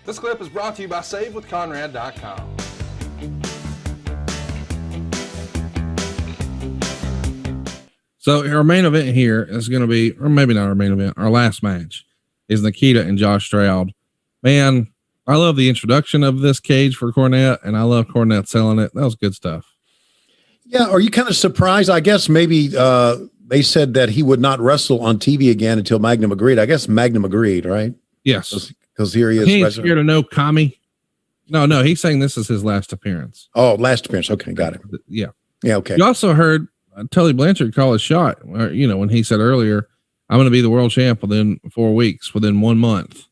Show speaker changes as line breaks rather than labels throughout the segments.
This clip is brought to you by SaveWithConrad.com.
So our main event here is going to be, or maybe not our main event, our last match is Nikita and Josh Stroud. Man, I love the introduction of this cage for Cornette, and I love Cornette selling it. That was good stuff.
Yeah. Are you kind of surprised? I guess maybe they said that he would not wrestle on TV again until Magnum agreed. I guess Magnum agreed, right?
Yes.
Because here he is.
He ain't scared of no commie. No, he's saying this is his last appearance.
Oh, last appearance. Okay, got it.
Yeah.
Yeah, okay.
You also heard Tully Blanchard call his shot, when he said earlier, I'm going to be the world champ within 4 weeks, within 1 month.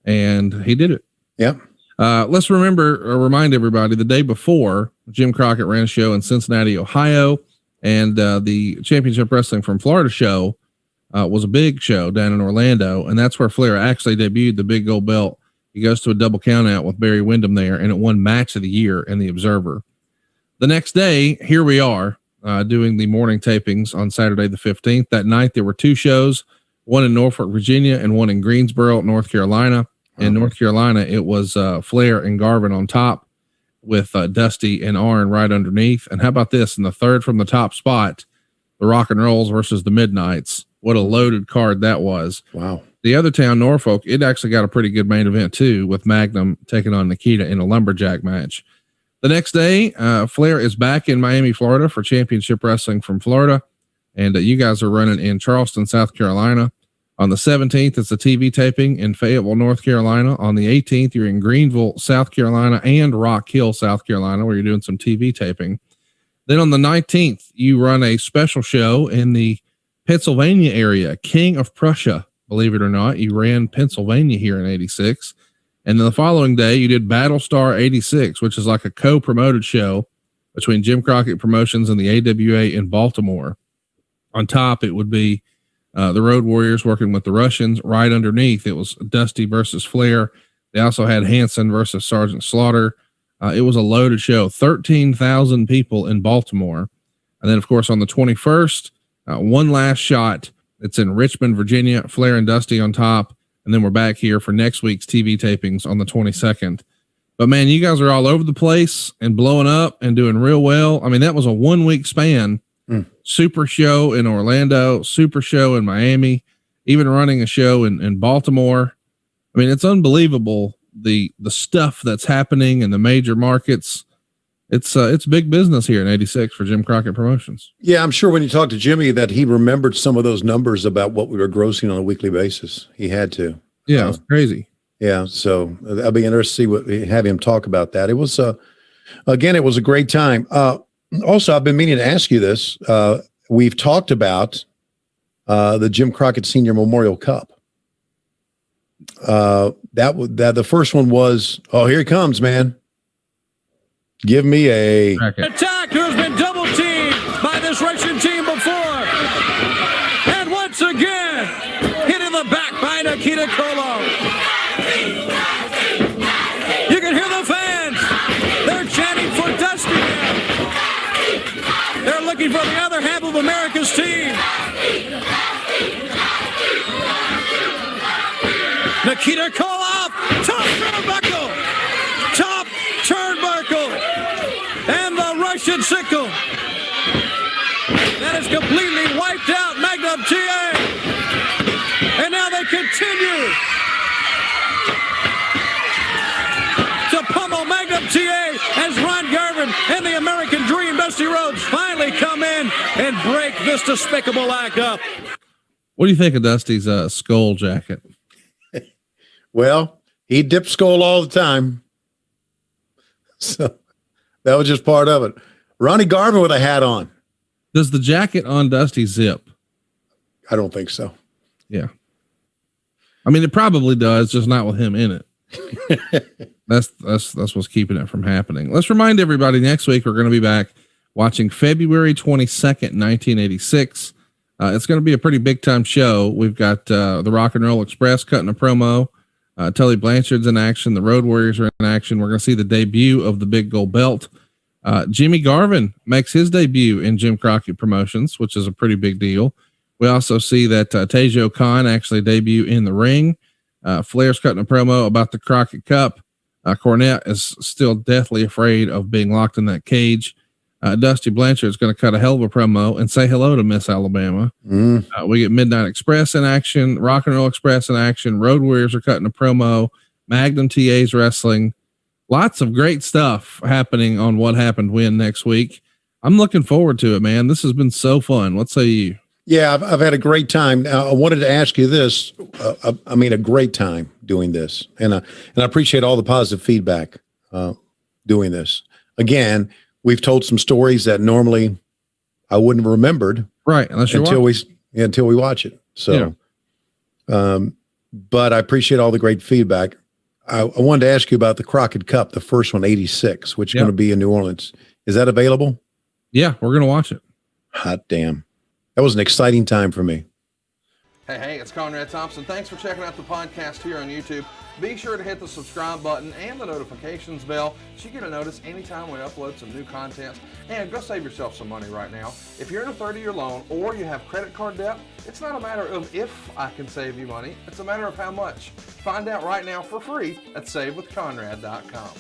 And he did it.
Yeah.
Let's remind everybody the day before, Jim Crockett ran a show in Cincinnati, Ohio, and the Championship Wrestling from Florida show was a big show down in Orlando. And that's where Flair actually debuted the big gold belt. He goes to a double count out with Barry Windham there, and it won match of the year in the Observer. The next day, here we are. Doing the morning tapings on Saturday the 15th. That night, there were 2 shows, one in Norfolk, Virginia, and one in Greensboro, North Carolina. In North Carolina, it was Flair and Garvin on top with Dusty and Arn right underneath. And how about this? In the third from the top spot, the Rock and Rolls versus the Midnights. What a loaded card that was.
Wow. The
other town, Norfolk, it actually got a pretty good main event too, with Magnum taking on Nikita in a lumberjack match. The next day, Flair is back in Miami, Florida for Championship Wrestling from Florida. And you guys are running in Charleston, South Carolina. On the 17th, it's a TV taping in Fayetteville, North Carolina. On the 18th, you're in Greenville, South Carolina, and Rock Hill, South Carolina, where you're doing some TV taping. Then on the 19th, you run a special show in the Pennsylvania area, King of Prussia. Believe it or not, you ran Pennsylvania here in 86. And then the following day, you did Battlestar 86, which is like a co-promoted show between Jim Crockett Promotions and the AWA in Baltimore. On top, it would be the Road Warriors working with the Russians. Right underneath, it was Dusty versus Flair. They also had Hanson versus Sergeant Slaughter. It was a loaded show, 13,000 people in Baltimore. And then, of course, on the 21st, one last shot. It's in Richmond, Virginia, Flair and Dusty on top. And then we're back here for next week's TV tapings on the 22nd. But man, you guys are all over the place and blowing up and doing real well. I mean, that was a 1 week span. Super show in Orlando, super show in Miami, even running a show in Baltimore. I mean, it's unbelievable the stuff that's happening in the major markets. It's big business here in 86 for Jim Crockett Promotions.
Yeah, I'm sure when you talked to Jimmy that he remembered some of those numbers about what we were grossing on a weekly basis. He had to.
Yeah, it's crazy.
Yeah, so I'll be interested to see have him talk about that. It was again, it was a great time. Also, I've been meaning to ask you this. We've talked about the Jim Crockett Senior Memorial Cup. That the first one was, oh, here he comes, man. Give me a
attack who has been double teamed by this Russian team before. And once again, hit in the back by Nikita Koloff. You can hear the fans. They're chanting for Dusty now. They're looking for the other half of America's team. Nikita Koloff, top turnbuckle. Top turnbuckle. And the Russian sickle. That is completely wiped out Magnum TA. And now they continue to pummel Magnum TA as Ron Garvin and the American Dream, Dusty Rhodes, finally come in and break this despicable act up.
What do you think of Dusty's skull jacket?
Well, he dipped skull all the time. So that was just part of it. Ronnie Garvin with a hat on.
Does the jacket on Dusty zip?
I don't think so.
Yeah. I mean, it probably does, just not with him in it. That's what's keeping it from happening. Let's remind everybody next week, we're going to be back watching February 22nd, 1986. It's going to be a pretty big time show. We've got the Rock and Roll Express cutting a promo. Tully Blanchard's in action. The Road Warriors are in action. We're going to see the debut of the big gold belt. Jimmy Garvin makes his debut in Jim Crockett Promotions, which is a pretty big deal. We also see that Tejo Khan actually debut in the ring. Flair's cutting a promo about the Crockett Cup. Cornette is still deathly afraid of being locked in that cage. Dusty Blanchard is going to cut a hell of a promo and say hello to Miss Alabama. We get Midnight Express in action, Rock and Roll Express in action. Road Warriors are cutting a promo. Magnum TA's wrestling. Lots of great stuff happening on What Happened When next week. I'm looking forward to it, man. This has been so fun. What say you?
Yeah, I've had a great time. Now, I wanted to ask you this. A great time doing this, and I appreciate all the positive feedback doing this. Again, we've told some stories that normally I wouldn't have remembered,
right? Until
we watch it. So, but I appreciate all the great feedback. I wanted to ask you about the Crockett Cup, the first one, 86, which is going to be in New Orleans. Is that available?
Yeah, we're going to watch it.
Hot damn. That was an exciting time for me.
Hey, it's Conrad Thompson. Thanks for checking out the podcast here on YouTube. Be sure to hit the subscribe button and the notifications bell so you get a notice anytime we upload some new content. And go save yourself some money right now. If you're in a 30-year loan or you have credit card debt, it's not a matter of if I can save you money. It's a matter of how much. Find out right now for free at SaveWithConrad.com.